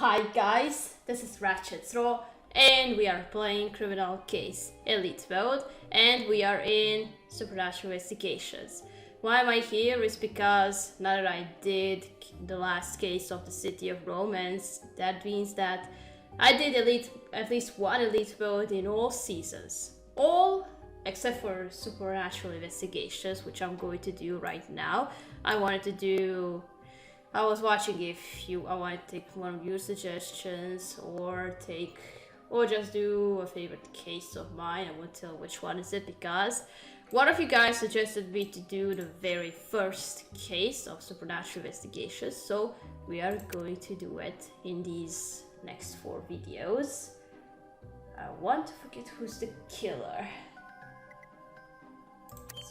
Hi guys, this is Ratchet's Raw and we are playing Criminal Case Elite Mode and we are in Supernatural Investigations. Why am I here is because now that I did the last case of the City of Romance, that means that I did at least one Elite Mode in all seasons. All except for Supernatural Investigations, which I'm going to do right now. I was watching if I want to take one of your suggestions or just do a favorite case of mine. I won't tell which one is it because one of you guys suggested me to do the very first case of Supernatural Investigations, so we are going to do it in these next 4 videos. I want to forget who's the killer.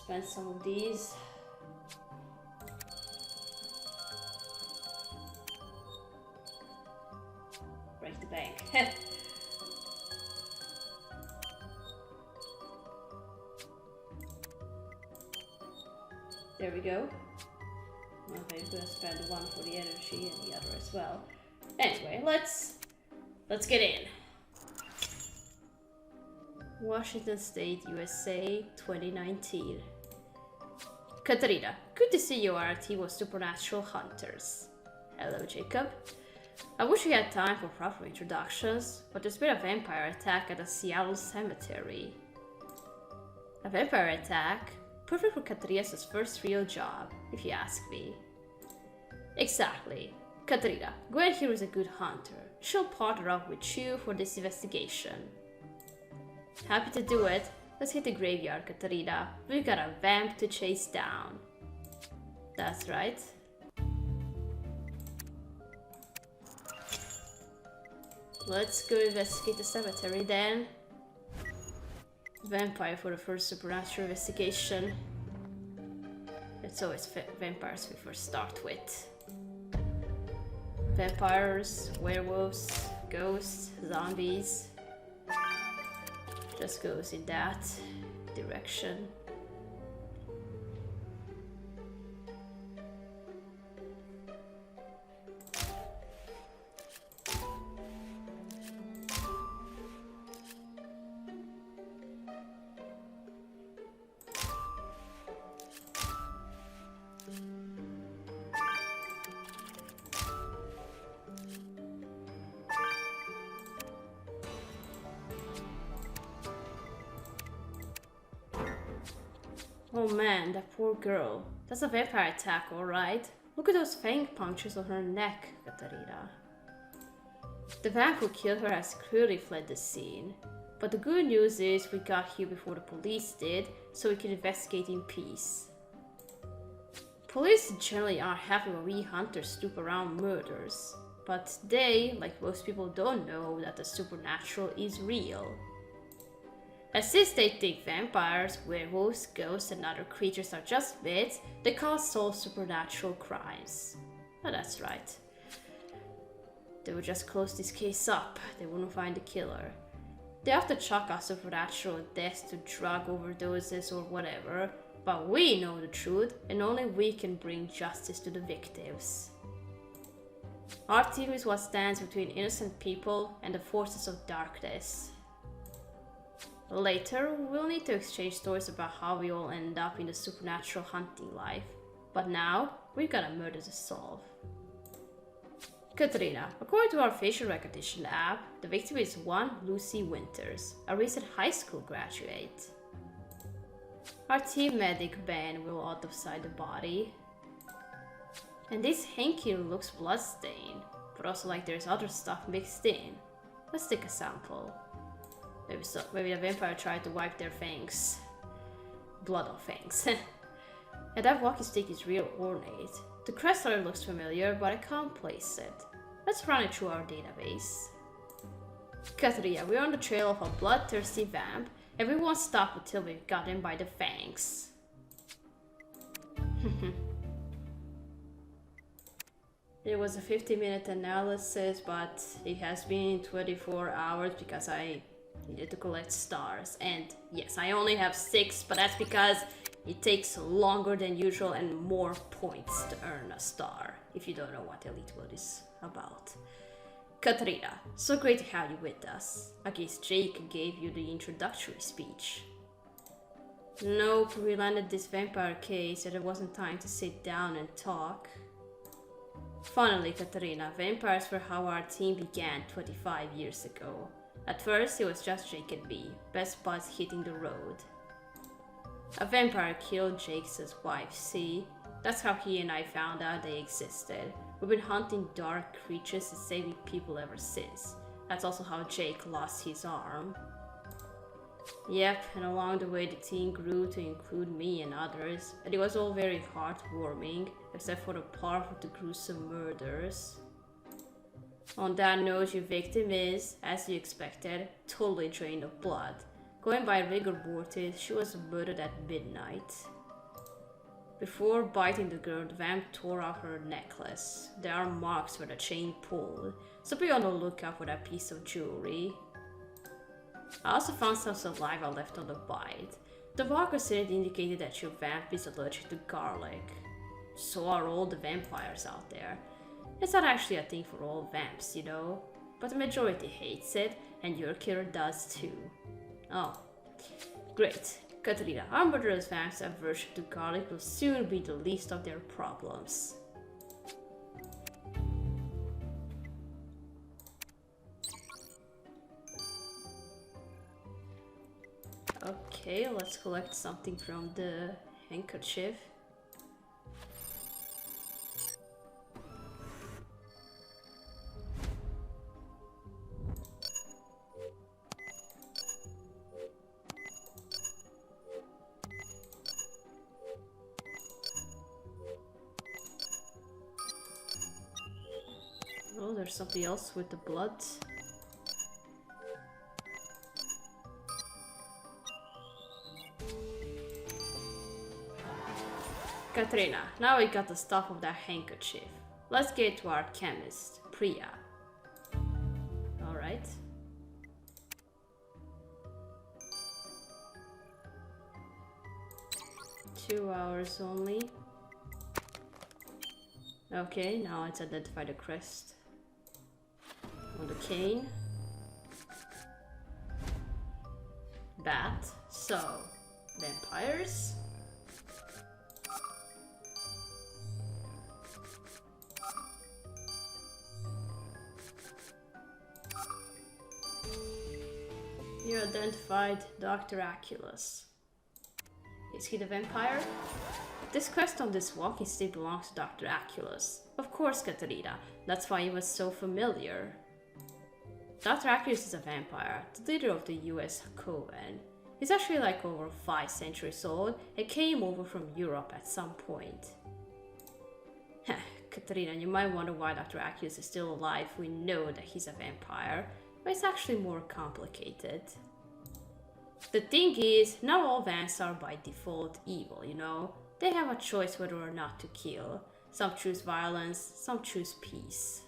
Spend some of these. Break the bank. There we go. Okay, I'm gonna spend one for the energy and the other as well. Anyway, let's get in. Washington State, USA, 2019. Katarina, good to see you are a team of supernatural hunters. Hello, Jacob. I wish we had time for proper introductions, but there's been a vampire attack at a Seattle cemetery. A vampire attack? Perfect for Katarina's first real job, if you ask me. Exactly. Katarina, Gwen here is a good hunter. She'll partner up with you for this investigation. Happy to do it. Let's hit the graveyard, Katarina. We've got a vamp to chase down. That's right. Let's go investigate the cemetery then. Vampire for the first supernatural investigation. It's always vampires we first start with. Vampires, werewolves, ghosts, zombies. Just goes in that direction. Oh man, that poor girl. That's a vampire attack, alright. Look at those fang punctures on her neck, Katarina. The vamp who killed her has clearly fled the scene. But the good news is we got here before the police did, so we can investigate in peace. Police generally aren't happy when we hunters snoop around murders. But they, like most people, don't know that the supernatural is real. And since they think vampires, werewolves, ghosts, and other creatures are just myths, they can't solve supernatural crimes. Oh, that's right. They would just close this case up. They wouldn't find the killer. They have to chalk our supernatural deaths to drug overdoses or whatever, but we know the truth, and only we can bring justice to the victims. Our team is what stands between innocent people and the forces of darkness. Later, we'll need to exchange stories about how we all end up in the supernatural hunting life. But now, we've got a murder to solve. Katarina, according to our facial recognition app, the victim is one Lucy Winters, a recent high school graduate. Our team medic Ben will autopsy the body. And this hanky looks bloodstained, but also like there's other stuff mixed in. Let's take a sample. Maybe a vampire tried to wipe their fangs. Blood on fangs. And that walking stick is real ornate. The crest on it looks familiar, but I can't place it. Let's run it through our database. Katarina, we're on the trail of a bloodthirsty vamp, and we won't stop until we've got him by the fangs. It was a 50-minute analysis, but it has been 24 hours because I needed to collect stars, and yes, I only have 6, but that's because it takes longer than usual and more points to earn a star, if you don't know what Elite Mode is about. Katrina, so great to have you with us. I guess Jake gave you the introductory speech. Nope, we landed this vampire case and there wasn't time to sit down and talk. Finally, Katarina, vampires were how our team began 25 years ago. At first, it was just Jake and me, best buds hitting the road. A vampire killed Jake's wife, see? That's how he and I found out they existed. We've been hunting dark creatures and saving people ever since. That's also how Jake lost his arm. Yep, and along the way the team grew to include me and others, and it was all very heartwarming, except for the part with the gruesome murders. On that note, your victim is, as you expected, totally drained of blood. Going by rigor mortis, she was murdered at midnight. Before biting the girl, the vamp tore off her necklace. There are marks where the chain pulled, so be on the lookout for that piece of jewelry. I also found some saliva left on the bite. The markers in it indicated that your vamp is allergic to garlic. So are all the vampires out there. It's not actually a thing for all vamps, you know, but the majority hates it, and your killer does too. Oh, great. Katrina, our murderous vamps' aversion to garlic will soon be the least of their problems. Okay, let's collect something from the handkerchief. Oh, there's something else with the blood. Katrina, now we got the stuff of that handkerchief. Let's get to our chemist, Priya. Alright. Two hours only. Okay, now let's identify the crest on the cane. Bat. So, vampires. You identified Dr. Aculus. Is he the vampire? This quest on this walking stick belongs to Dr. Aculus. Of course, Katarina. That's why he was so familiar. Dr. Aculus is a vampire, the leader of the US Coven. He's actually like over 5 centuries old and came over from Europe at some point. Katarina, you might wonder why Dr. Aculus is still alive. We know that he's a vampire, but it's actually more complicated. The thing is, not all vamps are by default evil, you know? They have a choice whether or not to kill. Some choose violence, some choose peace.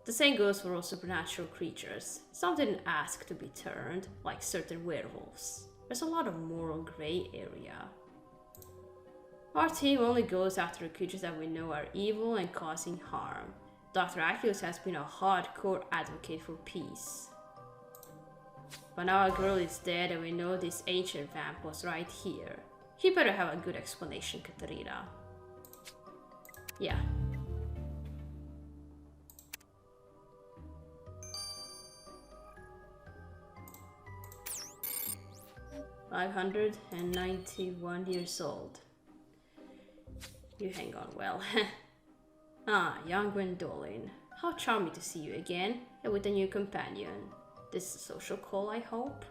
The same goes for all supernatural creatures. Some didn't ask to be turned, like certain werewolves. There's a lot of moral gray area. Our team only goes after the creatures that we know are evil and causing harm. Dr. Aculus has been a hardcore advocate for peace. But now our girl is dead and we know this ancient vamp was right here. He better have a good explanation, Katarina. Yeah. "591 years old. You hang on well." Ah, young Gwendolyn. How charming to see you again, and with a new companion. This is a social call, I hope?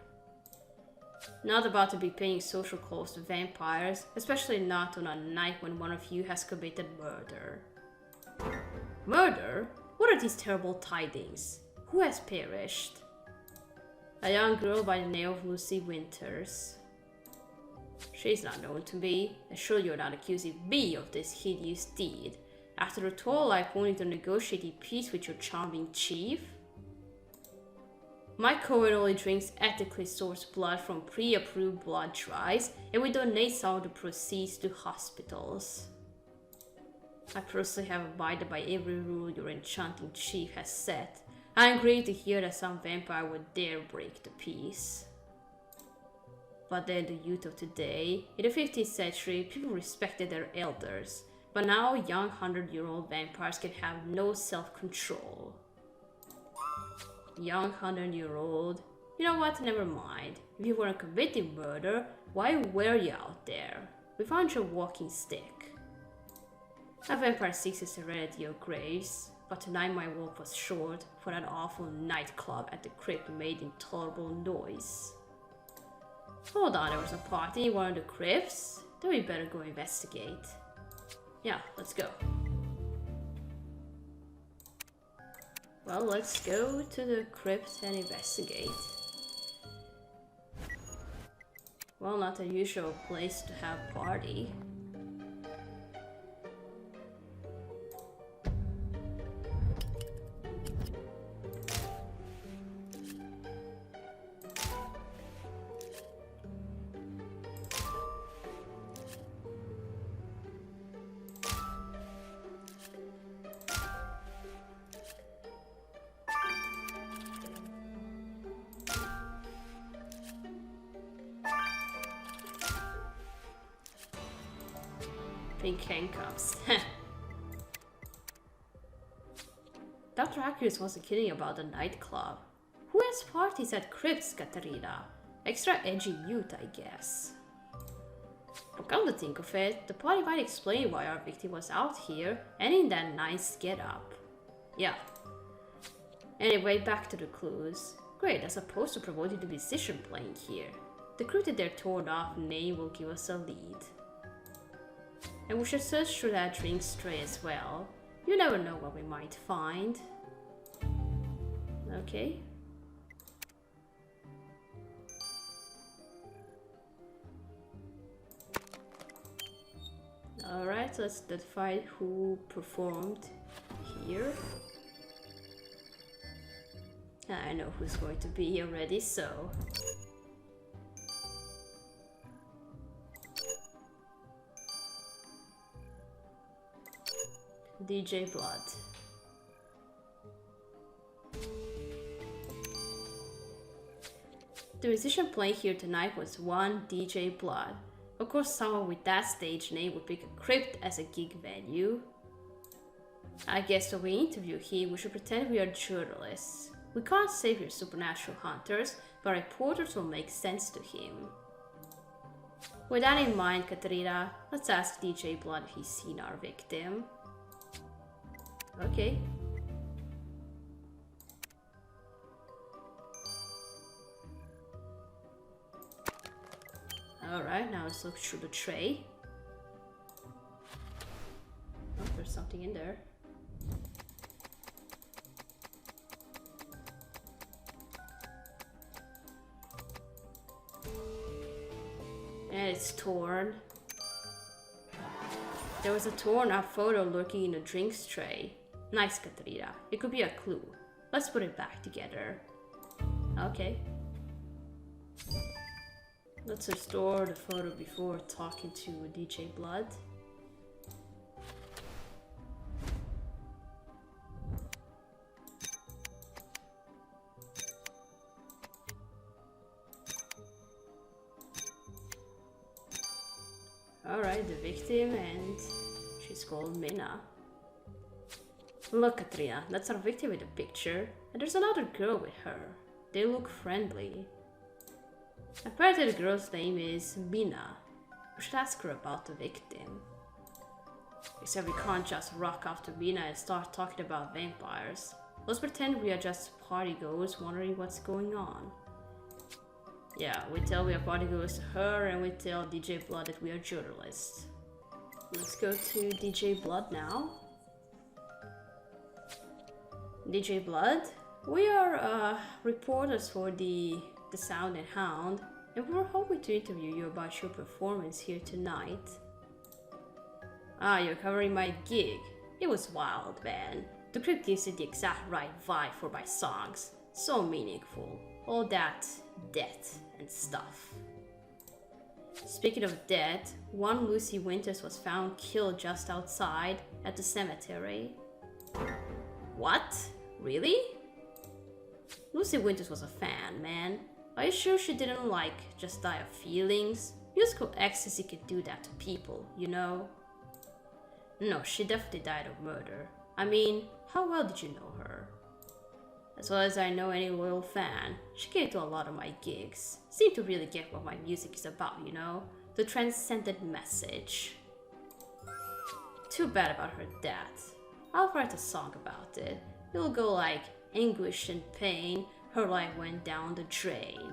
Not about to be paying social calls to vampires, especially not on a night when one of you has committed murder. Murder? What are these terrible tidings? Who has perished? A young girl by the name of Lucy Winters. She's not known to me, and sure you're not accusing me of this hideous deed, after a toll life only to negotiate peace with your charming chief? My coven only drinks ethically sourced blood from pre-approved blood drives, and we donate some of the proceeds to hospitals. I personally have abided by every rule your enchanting chief has set. I am grieved to hear that some vampire would dare break the peace. But then the youth of today, in the 15th century, people respected their elders. But now young 100-year-old vampires can have no self-control. Young 100-year-old? You know what, never mind. If you weren't committing murder, why were you out there? We found your walking stick. A vampire seeks the serenity of graves, but tonight my walk was short, for that awful nightclub at the crypt made intolerable noise. Hold on, there was a party in one of the crypts? Then we better go investigate. Yeah, let's go. Well, let's go to the crypt and investigate. Well, not the usual place to have a party. Pink handcuffs. Dr. Accurus wasn't kidding about the nightclub. Who has parties at crypts, Katarina? Extra edgy youth, I guess. But come to think of it, the party might explain why our victim was out here and in that nice get-up. Yeah. Anyway, back to the clues. Great, as opposed to promoting the musician playing here. The crew to their torn off name will give us a lead. And we should search through that drink tray as well. You never know what we might find. Okay. Alright, let's identify who performed here. I know who's going to be here already, so... DJ Blood. The musician playing here tonight was one DJ Blood. Of course, someone with that stage name would pick a crypt as a gig venue. I guess when we interview him, we should pretend we are journalists. We can't say we're supernatural hunters, but reporters will make sense to him. With that in mind, Katarina, let's ask DJ Blood if he's seen our victim. Okay. Alright, now let's look through the tray. Oh, there's something in there. And it's torn. There was a torn up photo lurking in the drinks tray. Nice, Katarina. It could be a clue. Let's put it back together. Okay. Let's restore the photo before talking to DJ Blood. Alright, the victim, and she's called Minna. Look, Katrina, that's our victim in the picture, and there's another girl with her. They look friendly. Apparently the girl's name is Minna. We should ask her about the victim. Except we can't just rock up to Minna and start talking about vampires. Let's pretend we are just partygoers wondering what's going on. Yeah, we tell we are partygoers to her, and we tell DJ Blood that we are journalists. Let's go to DJ Blood now. DJ Blood, we are reporters for the Sound and Hound, and we were hoping to interview you about your performance here tonight. Ah, you're covering my gig. It was wild, man. The crypt gives it the exact right vibe for my songs. So meaningful. All that death and stuff. Speaking of death, one Lucy Winters was found killed just outside. at the cemetery. What? Really? Lucy Winters was a fan, man. Are you sure she didn't, like, just die of feelings? Musical ecstasy could do that to people, you know? No, she definitely died of murder. I mean, how well did you know her? As well as I know any loyal fan, she came to a lot of my gigs. Seemed to really get what my music is about, you know? The transcendent message. Too bad about her death. I'll write a song about it. It'll go like, anguish and pain, her life went down the drain.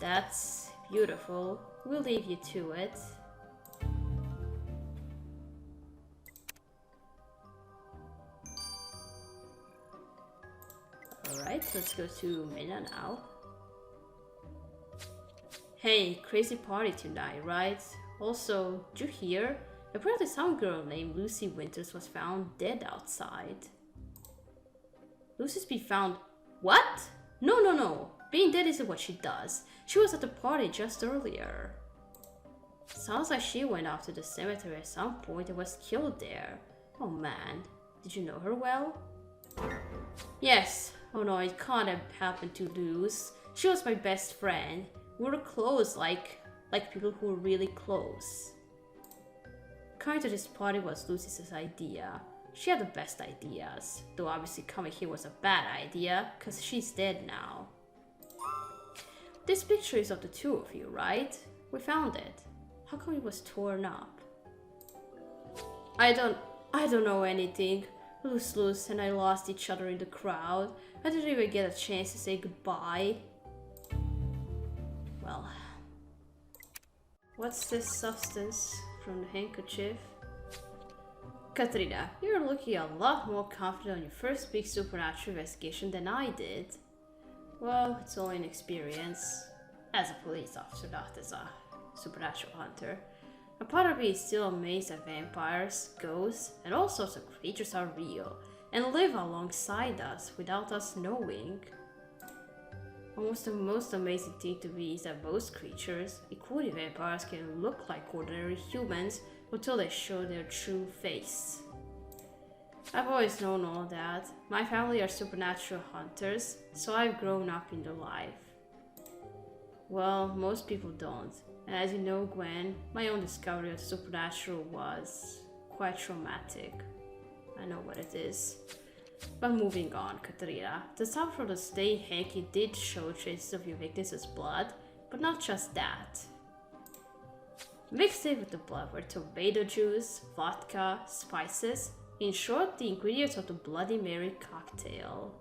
That's beautiful. We'll leave you to it. Alright, let's go to Mina now. Hey, crazy party tonight, right? Also, did you hear? Apparently some girl named Lucy Winters was found dead outside. Lucy's been found... What? No. Being dead isn't what she does. She was at the party just earlier. Sounds like she went off to the cemetery at some point and was killed there. Oh man, did you know her well? Yes. Oh no, it can't have happened to Luz. She was my best friend. We were close, like people who were really close. Coming to this party was Lucy's idea. She had the best ideas, though obviously coming here was a bad idea, cause she's dead now. This picture is of the two of you, right? We found it. How come it was torn up? I don't know anything. Luz and I lost each other in the crowd. I didn't even get a chance to say goodbye. Well, what's this substance from the handkerchief? Katrina, you're looking a lot more confident on your first big supernatural investigation than I did. Well, it's only an experience. As a police officer, not as a supernatural hunter. A part of me is still amazed that vampires, ghosts, and all sorts of creatures are real and live alongside us without us knowing. Almost the most amazing thing to me is that most creatures, including vampires, can look like ordinary humans until they show their true face. I've always known all that. My family are supernatural hunters, so I've grown up in their life. Well, most people don't. And as you know, Gwen, my own discovery of the supernatural was quite traumatic. I know what it is. But moving on, Katrina. The sample from the stained hanky did show traces of your victim's blood, but not just that. Mixed in with the blood were tomato juice, vodka, spices, in short, the ingredients of the Bloody Mary cocktail.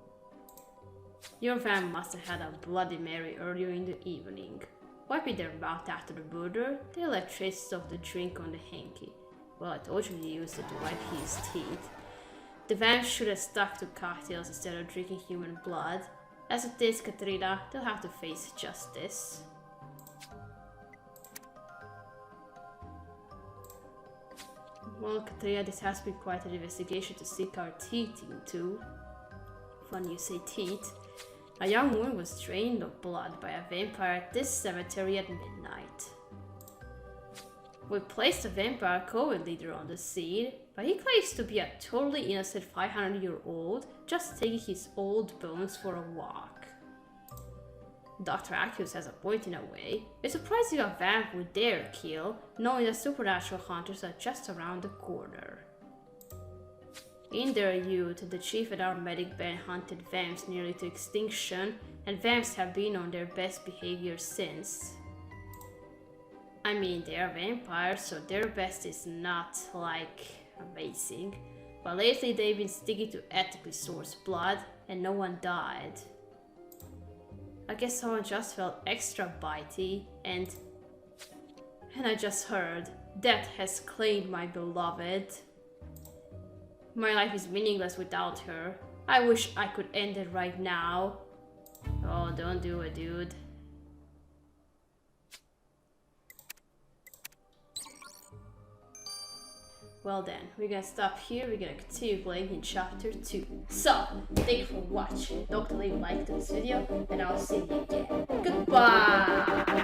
Your van must have had a Bloody Mary earlier in the evening. Wiping their mouth after the murder, they left traces of the drink on the hanky. Well, I told you he used it to wipe his teeth. The van should have stuck to cocktails instead of drinking human blood. As it is, Katrina, they'll have to face justice. Well, Katrina, this has been quite an investigation to sink our teeth into. Funny you say teeth. A young woman was drained of blood by a vampire at this cemetery at midnight. We placed a vampire COVID leader on the scene, but he claims to be a totally innocent 500-year-old just taking his old bones for a walk. Dr. Acus has a point in a way. It's surprising a vamp would dare kill, knowing that supernatural hunters are just around the corner. In their youth, the chief and our medic band hunted vamps nearly to extinction, and vamps have been on their best behavior since. I mean, they are vampires, so their best is not, like, amazing. But lately they've been sticking to ethically sourced blood, and no one died. I guess someone just felt extra bitey, and I just heard, death has claimed my beloved. My life is meaningless without her. I wish I could end it right now. Oh, don't do it, dude. Well then, we're gonna stop here. We're gonna continue playing in chapter 2. So, thank you for watching. Don't leave a like to this video, and I'll see you again. Goodbye!